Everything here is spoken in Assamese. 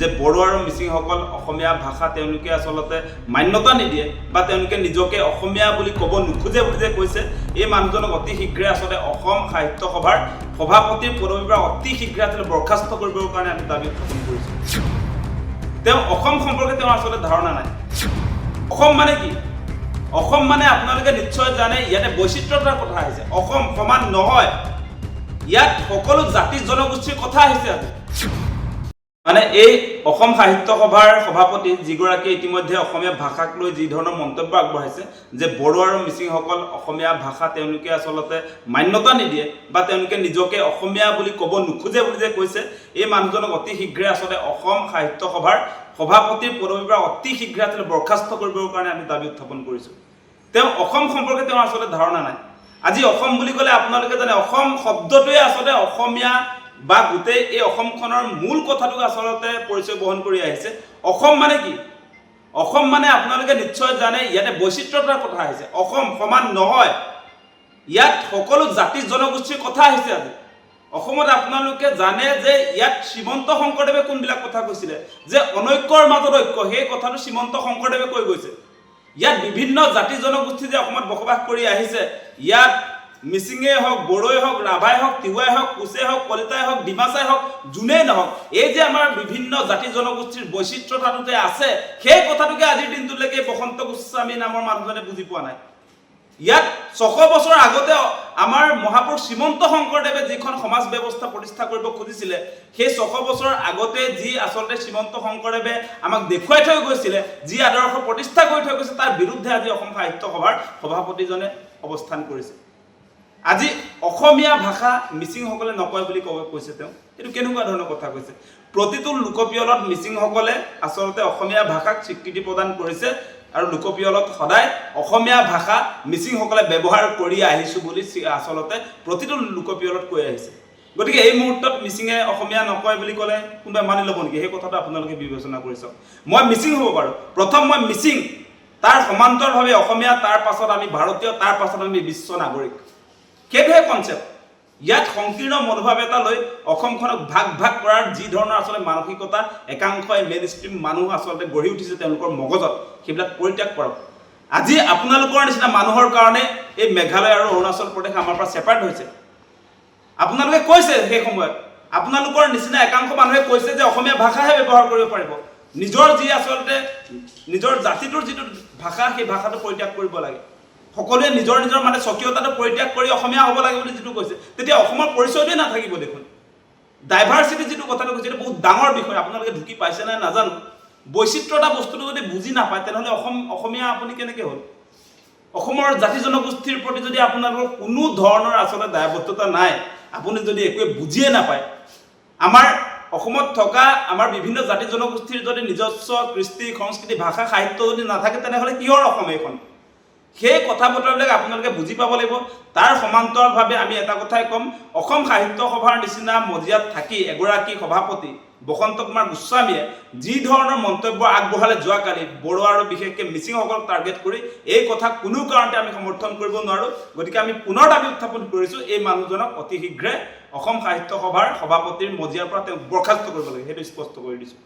যে বড়ো আৰু মিচিংসকল অসমীয়া ভাষা তেওঁলোকে আচলতে মান্যতা নিদিয়ে বা তেওঁলোকে নিজকে অসমীয়া বুলি ক'ব নোখোজে বুলি যে কৈছে, এই মানুহজনক অতি শীঘ্ৰে আচলতে অসম সাহিত্য সভাৰ সভাপতিৰ পদবীৰ পৰা অতি শীঘ্ৰে আচলতে বৰ্খাস্ত কৰিবৰ কাৰণে আমি দাবী উত্থাপন কৰিছোঁ। তেওঁ অসম সম্পৰ্কে তেওঁৰ আচলতে ধাৰণা নাই। অসম মানে কি? অসম মানে আপোনালোকে নিশ্চয় জানে, ইয়াতে বৈচিত্ৰতাৰ কথা আহিছে। অসম সমান নহয়, ইয়াত সকলো জাতি জনগোষ্ঠীৰ কথা আহিছে। আজি মানে এই অসম সাহিত্য সভাৰ সভাপতি যিগৰাকী ইতিমধ্যে অসমীয়া ভাষাক লৈ যি ধৰণৰ মন্তব্য আগবঢ়াইছে যে বড়ো আৰু মিচিংসকল অসমীয়া ভাষা তেওঁলোকে আচলতে মান্যতা নিদিয়ে বা তেওঁলোকে নিজকে অসমীয়া বুলি ক'ব নোখোজে বুলি যে কৈছে, এই মানুহজনক অতি শীঘ্ৰে আচলতে অসম সাহিত্য সভাৰ সভাপতিৰ পদবীৰ পৰা অতি শীঘ্ৰে আচলতে বৰ্খাস্ত কৰিবৰ কাৰণে আমি দাবী উত্থাপন কৰিছোঁ। তেওঁ অসম সম্পৰ্কে তেওঁৰ আচলতে ধাৰণা নাই। আজি অসম বুলি ক'লে আপোনালোকে জানে, অসম শব্দটোৱে আচলতে অসমীয়া বা গোটেই এই অসমখনৰ মূল কথাটোক আচলতে পৰিচয় বহন কৰি আহিছে। অসম মানে কি? অসম মানে আপোনালোকে নিশ্চয় জানে, ইয়াতে বৈচিত্ৰতাৰ কথা আহিছে। অসম সমান নহয়, ইয়াত সকলো জাতি জনগোষ্ঠীৰ কথা আহিছে। আজি অসমত আপোনালোকে জানে যে ইয়াত শ্ৰীমন্ত শংকৰদেৱে কোনবিলাক কথা কৈছিলে, যে অনৈক্যৰ মাজত ঐক্য, সেই কথাটো শ্ৰীমন্ত শংকৰদেৱে কৈ গৈছে। ইয়াত বিভিন্ন জাতি জনগোষ্ঠী যে অসমত বসবাস কৰি আহিছে, ইয়াত মিচিঙে হওক, বড়োই হওক, ৰাভাই হওক, তিৱাই হওক, কোচে হওক, কলিতাই হওক, ডিমাচাই হওক, যোনেই নহওক, এই যে আমাৰ বিভিন্ন জাতি জনগোষ্ঠীৰ বৈচিত্ৰতাটো যে আছে, সেই কথাটোকে আজিৰ দিনটোলৈকে বসন্ত গোস্বামী নামৰ মানুহজনে বুজি পোৱা নাই। ইয়াত 600 বছৰ আগতে আমাৰ মহাপুৰুষ শ্ৰীমন্ত শংকৰদেৱে যিখন সমাজ ব্যৱস্থা প্ৰতিষ্ঠা কৰিব খুজিছিলে, সেই 600 বছৰ আগতে যি আচলতে শ্ৰীমন্ত শংকৰদেৱে আমাক দেখুৱাই থৈ গৈছিলে, যি আদৰ্শ প্ৰতিষ্ঠা কৰি থৈ গৈছে, তাৰ বিৰুদ্ধে আজি অসম সাহিত্য সভাৰ সভাপতিজনে অৱস্থান কৰিছে। আজি অসমীয়া ভাষা মিচিংসকলে নকয় বুলি কৈছে। তেওঁ এইটো কেনেকুৱা ধৰণৰ কথা কৈছে? প্ৰতিটো লোকপিয়লত মিচিংসকলে আচলতে অসমীয়া ভাষাক স্বীকৃতি প্ৰদান কৰিছে আৰু লোকপিয়লত সদায় অসমীয়া ভাষা মিচিংসকলে ব্যৱহাৰ কৰি আহিছোঁ বুলি আচলতে প্ৰতিটো লোকপিয়লত কৈ আহিছে। গতিকে এই মুহূৰ্তত মিচিঙে অসমীয়া নকয় বুলি ক'লে কোনোবাই মানি ল'ব নেকি? সেই কথাটো আপোনালোকে বিবেচনা কৰি চাওক। মই মিচিং হ'ব পাৰোঁ, প্ৰথম মই মিচিং, তাৰ সমান্তৰভাৱে অসমীয়া, তাৰ পাছত আমি ভাৰতীয়, তাৰ পাছত আমি বিশ্ব নাগৰিক। সেইটোহে কনচেপ্ট। ইয়াত সংকীৰ্ণ মনোভাৱ এটা লৈ অসমখনক ভাগ ভাগ কৰাৰ যি ধৰণৰ আচলতে মানসিকতা একাংশই মেইন ষ্ট্ৰীম মানুহ আচলতে গঢ়ি উঠিছে তেওঁলোকৰ মগজত, সেইবিলাক পৰিত্যাগ কৰক। আজি আপোনালোকৰ নিচিনা মানুহৰ কাৰণে এই মেঘালয় আৰু অৰুণাচল প্ৰদেশ আমাৰ পৰা ছেপাৰেট হৈছে। আপোনালোকে কৈছে, সেই সময়ত আপোনালোকৰ নিচিনা একাংশ মানুহে কৈছে যে অসমীয়া ভাষাহে ব্যৱহাৰ কৰিব পাৰিব। নিজৰ যি আচলতে নিজৰ জাতিটোৰ যিটো ভাষা, সেই ভাষাটো পৰিত্যাগ কৰিব লাগে। সকলোৱে নিজৰ নিজৰ মানে স্বকীয়তাটো পৰিত্যাগ কৰি অসমীয়া হ'ব লাগে বুলি যিটো কৈছে, তেতিয়া অসমৰ পৰিচয়টোৱে নাথাকিব দেখোন। ডাইভাৰ্চিটি যিটো কথাটো কৈছে, এইটো বহুত ডাঙৰ বিষয়। আপোনালোকে ঢুকি পাইছে নাই নাজানো। বৈচিত্ৰতা বস্তুটো যদি বুজি নাপায়, তেনেহ'লে অসমীয়া আপুনি কেনেকৈ হ'ল? অসমৰ জাতি জনগোষ্ঠীৰ প্ৰতি যদি আপোনালোকৰ কোনো ধৰণৰ আচলতে দায়বদ্ধতা নাই, আপুনি যদি একোৱে বুজিয়ে নাপায়, আমাৰ অসমত থকা আমাৰ বিভিন্ন জাতি জনগোষ্ঠীৰ যদি নিজস্ব কৃষ্টি, সংস্কৃতি, ভাষা, সাহিত্য যদি নাথাকে, তেনেহ'লে কিহৰ অসম এইখন? সেই কথা বতৰাবিলাক আপোনালোকে বুজি পাব লাগিব। তাৰ সমান্তৰালভাৱে আমি এটা কথাই ক'ম, অসম সাহিত্য সভাৰ নিচিনা মজিয়াত থাকি এগৰাকী সভাপতি বসন্ত কুমাৰ গোস্বামীয়ে যি ধৰণৰ মন্তব্য আগবঢ়ালে যোৱাকালি বড়ো আৰু বিশেষকৈ মিচিংসকলক টাৰ্গেট কৰি, এই কথা কোনো কাৰণতে আমি সমৰ্থন কৰিব নোৱাৰোঁ। গতিকে আমি পুনৰ দাবী উত্থাপন কৰিছোঁ, এই মানুহজনক অতি শীঘ্ৰে অসম সাহিত্য সভাৰ সভাপতিৰ মজিয়াৰ পৰা তেওঁক বৰ্খাস্ত কৰিব লাগে। সেইটো স্পষ্ট কৰি দিছোঁ।